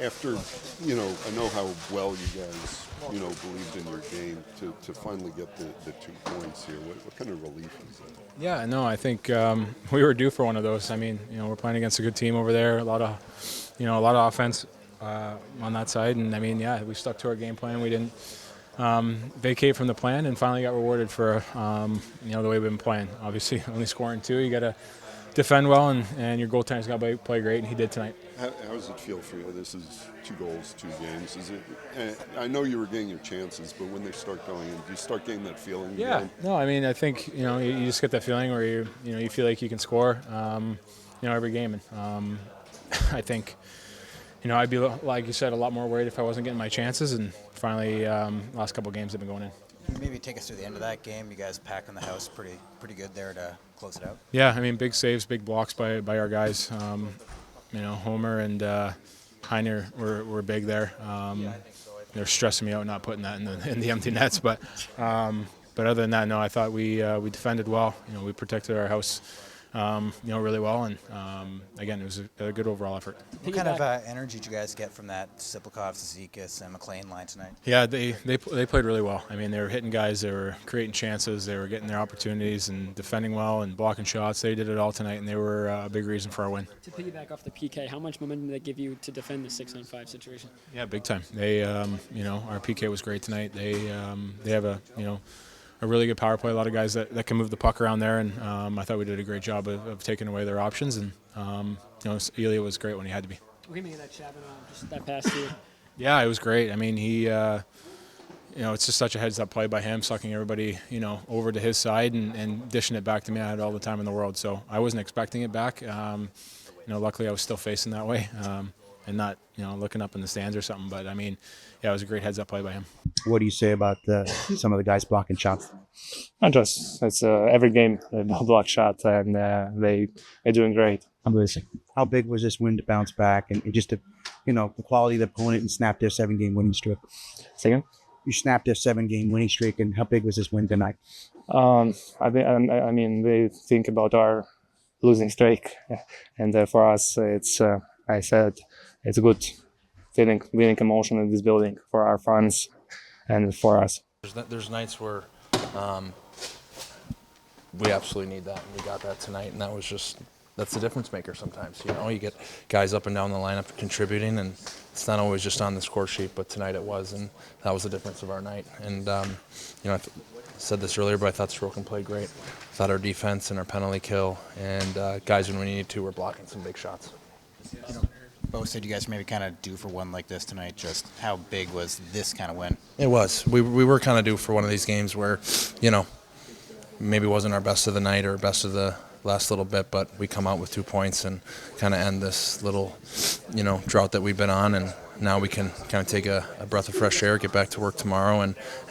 After, I know how well you guys, believed in your game to finally get the 2 points here. What kind of relief is that? Yeah, no, I think we were due for one of those. I mean, we're playing against a good team over there. A lot of offense on that side, and I mean, yeah, we stuck to our game plan. We didn't vacate from the plan, and finally got rewarded for the way we've been playing. Obviously, only scoring 2, you got to defend well, and your goaltender's got to play great, and he did tonight. How does it feel for you? This is 2 goals, 2 games. Is it? I know you were getting your chances, but when they start going in, do you start getting that feeling? Yeah. Again? No, I mean, I think you just get that feeling where you feel like you can score, every game, and I think I'd be, like you said, a lot more worried if I wasn't getting my chances, and finally, last couple of games have been going in. Maybe take us through the end of that game. You guys packing the house pretty good there to close it out. Yeah, I mean, big saves, big blocks by our guys. Homer and Heiner were big there. They're stressing me out not putting that in the empty nets, but other than that, no, I thought we defended well. We protected our house, really well, and again, it was a good overall effort. What kind of energy did you guys get from that Siplikov, Zizekas, and McLean line tonight? Yeah, they played really well. I mean, they were hitting guys, they were creating chances, they were getting their opportunities and defending well and blocking shots. They did it all tonight, and they were a big reason for our win. To piggyback off the PK, how much momentum did that give you to defend the 6-on-5 situation? Yeah, big time. They, our PK was great tonight. They have a really good power play. A lot of guys that can move the puck around there, and I thought we did a great job of taking away their options. And Ilya was great when he had to be. What do you mean of that Chabot, just that pass to you? Yeah, it was great. I mean, he, it's just such a heads-up play by him, sucking everybody, over to his side and dishing it back to me. I had all the time in the world, so I wasn't expecting it back. Luckily I was still facing that way and not, looking up in the stands or something. But I mean, yeah, it was a great heads-up play by him. What do you say about some of the guys blocking shots? It's every game they block shots, and they're doing great. How big was this win to bounce back and just the quality of the opponent and snap their 7-game winning streak? Second, You snapped their 7-game winning streak, and how big was this win tonight? I mean, they think about our losing streak, and for us, it's I said it's a good feeling, winning emotion in this building for our fans and for us. There's nights where we absolutely need that, and we got that tonight, and that's the difference maker sometimes. You get guys up and down the lineup contributing, and it's not always just on the score sheet, but tonight it was, and that was the difference of our night. And I said this earlier, but I thought Sorokin played great. I thought our defense and our penalty kill, and guys when we needed to were blocking some big shots. Bo said you guys maybe kind of due for one like this tonight. Just how big was this kind of win? It was. We were kind of due for one of these games where, maybe wasn't our best of the night or best of the last little bit, but we come out with 2 points and kind of end this little, drought that we've been on, and now we can kind of take a breath of fresh air, get back to work tomorrow,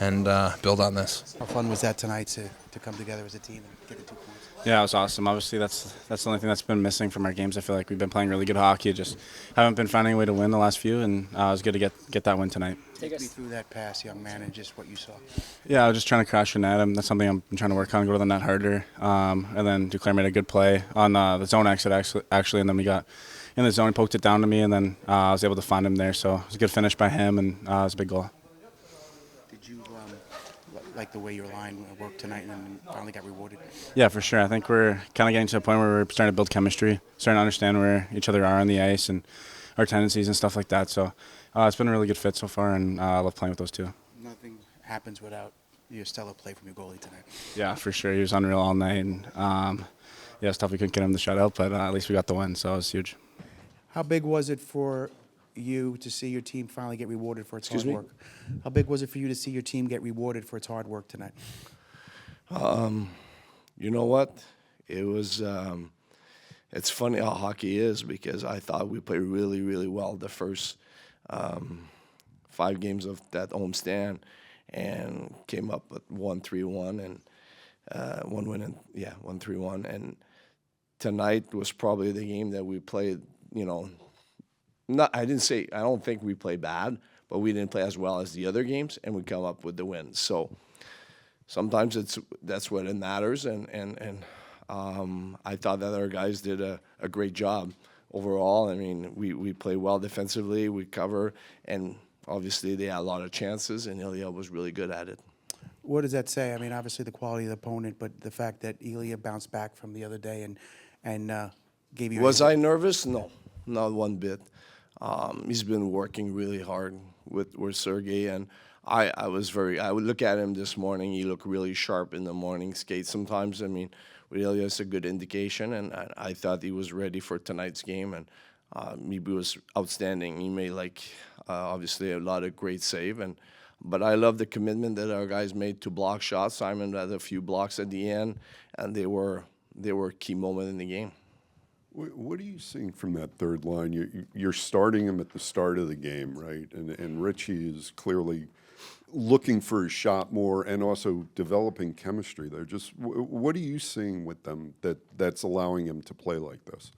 and build on this. How fun was that tonight to come together as a team and get the 2 points? Yeah, it was awesome. Obviously, that's the only thing that's been missing from our games. I feel like we've been playing really good hockey, just haven't been finding a way to win the last few, and it was good to get that win tonight. Take me through that pass, young man, and just what you saw. Yeah, I was just trying to crash the net. That's something I'm trying to work on, go to the net harder. And then Duclair made a good play on the zone exit, actually, and then we got in the zone, he poked it down to me, and then I was able to find him there. So it was a good finish by him, and it was a big goal. Did you like the way your line worked tonight and then finally got rewarded? Yeah, for sure. I think we're kind of getting to a point where we're starting to build chemistry, starting to understand where each other are on the ice and our tendencies and stuff like that. So it's been a really good fit so far, and I love playing with those two. Nothing happens without your stellar play from your goalie tonight. Yeah, for sure. He was unreal all night, and it's tough we couldn't get him the shutout, but at least we got the win, so it was huge. How big was it for you to see your team finally get rewarded for its hard work? How big was it for you to see your team get rewarded for its hard work tonight? You know what? It was. It's funny how hockey is, because I thought we played really, really well the first 5 games of that homestand, and came up with 1-3-1 and 1 win, and 1-3-1. And tonight was probably the game that we played. I don't think we played bad, but we didn't play as well as the other games, and we come up with the win. So sometimes that's what it matters, and I thought that our guys did a great job overall, I mean, we play well defensively, we cover, and obviously they had a lot of chances, and Ilya was really good at it. What does that say? I mean, obviously the quality of the opponent, but the fact that Ilya bounced back from the other day and gave you. Was I nervous? No, not one bit. He's been working really hard with Sergey, and I would look at him this morning. He looked really sharp in the morning skate. Sometimes, I mean, with Ilya, it's a good indication, and I thought he was ready for tonight's game, and he was outstanding. He made obviously a lot of great save, but I love the commitment that our guys made to block shots. Simon had a few blocks at the end, and they were a key moment in the game. What are you seeing from that third line? You're starting him at the start of the game, right? And Ritchie is clearly looking for a shot more and also developing chemistry there. Just what are you seeing with them that's allowing him to play like this?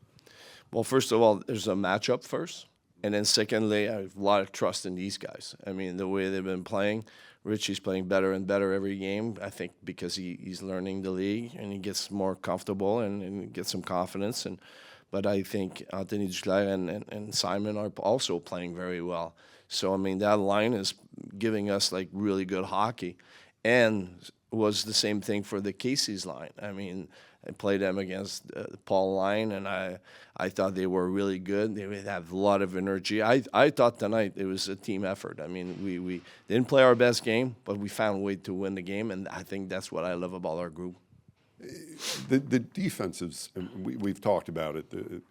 Well, first of all, there's a matchup first. And then secondly, I have a lot of trust in these guys. I mean, the way they've been playing, Richie's playing better and better every game, I think, because he's learning the league and he gets more comfortable and gets some confidence. But I think Anthony Duclair and Simon are also playing very well. So, I mean, that line is giving us, really good hockey. And was the same thing for the Casey's line. I mean, I played them against the Paul line, and I thought they were really good. They would have a lot of energy. I thought tonight it was a team effort. I mean, we didn't play our best game, but we found a way to win the game, and I think that's what I love about our group. The defense is, we've talked about it,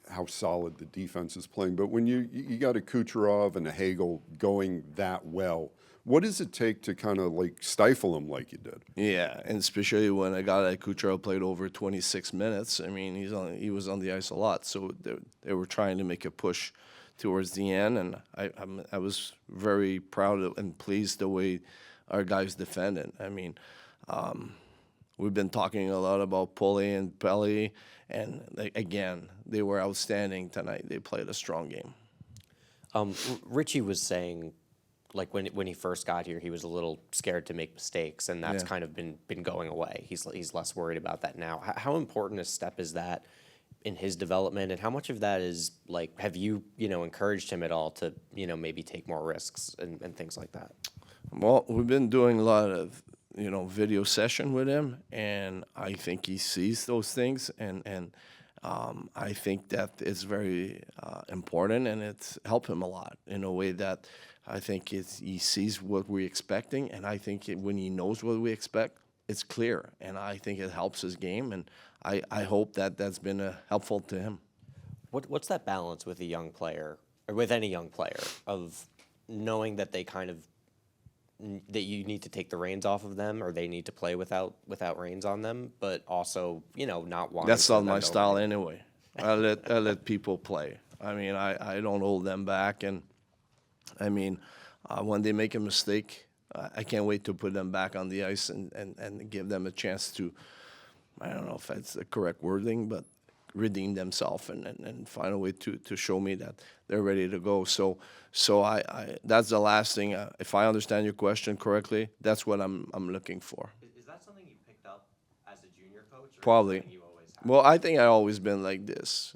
how solid the defense is playing, but when you got a Kucherov and a Hagel going that well, what does it take to kind of stifle them like you did? Yeah, and especially when a guy like Kucherov played over 26 minutes. I mean, he was on the ice a lot, so they were trying to make a push towards the end, and I was very proud and pleased the way our guys defended. I mean, we've been talking a lot about Pulley and Pelly, and again, they were outstanding tonight. They played a strong game. Ritchie was saying, when he first got here, he was a little scared to make mistakes, and that's kind of been going away. He's less worried about that now. How important a step is that in his development, and how much of that is have you encouraged him at all to maybe take more risks and things like that? Well, we've been doing a lot of video session with him, and I think he sees those things, and I think that it's very important, and it's helped him a lot in a way that I think he sees what we're expecting, and I think when he knows what we expect, it's clear, and I think it helps his game, and I hope that's been helpful to him. What's that balance with a young player, or with any young player, of knowing that they that you need to take the reins off of them, or they need to play without reins on them, but also not wanting. That's not my style anyway. I let people play. I mean, I don't hold them back, and I mean, when they make a mistake, I can't wait to put them back on the ice and give them a chance to, I don't know if that's the correct wording, but redeem themselves and find a way to show me that they're ready to go. So I that's the last thing. If I understand your question correctly, that's what I'm looking for. Is that something you picked up as a junior coach? Or Probably. You always had? Well, I think I've always been like this,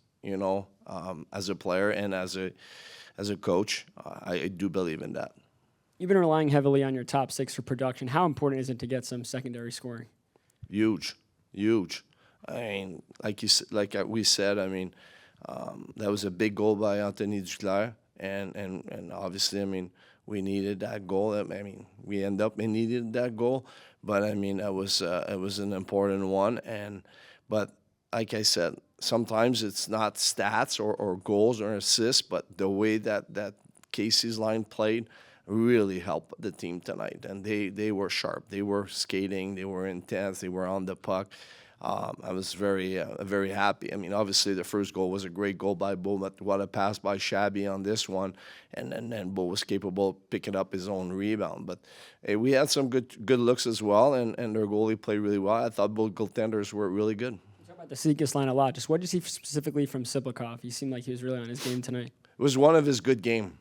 as a player and as a coach. I do believe in that. You've been relying heavily on your top six for production. How important is it to get some secondary scoring? Huge. I mean, like we said, I mean, that was a big goal by Anthony Duclair, and obviously, I mean, we needed that goal. I mean, we end up needed that goal, but I mean, it was an important one. But like I said, sometimes it's not stats or goals or assists, but the way that Casey's line played really helped the team tonight, and they were sharp. They were skating. They were intense. They were on the puck. I was very happy. I mean, obviously the first goal was a great goal by Bo, but what a pass by Shabby on this one, and then Bo was capable of picking up his own rebound. But hey, we had some good looks as well, and their goalie played really well. I thought both goaltenders were really good. You talk about the Seekis line a lot. Just what did you see specifically from Siplikov? He seemed like he was really on his game tonight. It was one of his good game.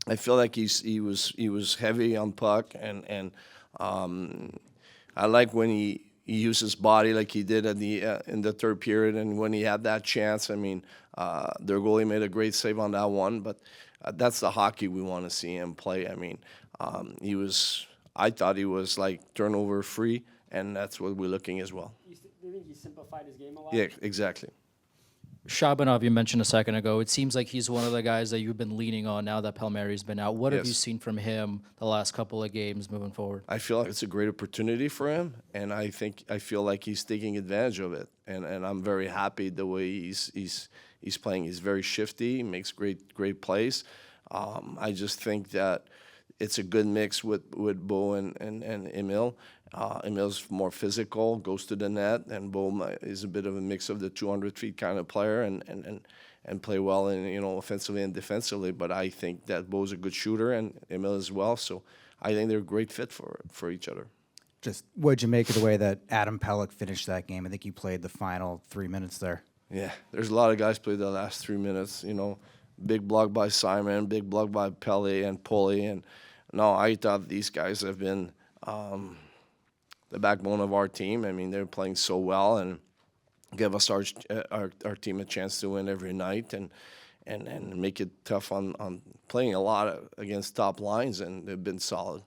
I feel like he was heavy on puck, and I like when he he used his body like he did in the third period, and when he had that chance, I mean, their goalie made a great save on that one. But that's the hockey we want to see him play. I mean, I thought he was like turnover free, and that's what we're looking as well. Do you think he simplified his game a lot? Yeah, exactly. Shabanov, you mentioned a second ago. It seems like he's one of the guys that you've been leaning on now that Palmieri's been out. What have you Yes. seen from him the last couple of games moving forward? I feel like it's a great opportunity for him, and I feel like he's taking advantage of it, and I'm very happy the way he's playing. He's very shifty, he makes great plays. I just think that it's a good mix with Bo and Emil. Emil's more physical, goes to the net, and Bo is a bit of a mix of the 200 feet kind of player and play well in offensively and defensively. But I think that Bo's a good shooter and Emil as well. So I think they're a great fit for each other. Just what'd you make of the way that Adam Pelech finished that game? I think he played the final 3 minutes there. Yeah, there's a lot of guys played the last 3 minutes. Big block by Simon, big block by Pele and Poli, and no, I thought these guys have been the backbone of our team. I mean, they're playing so well and give us our team a chance to win every night and make it tough on playing a lot against top lines, and they've been solid.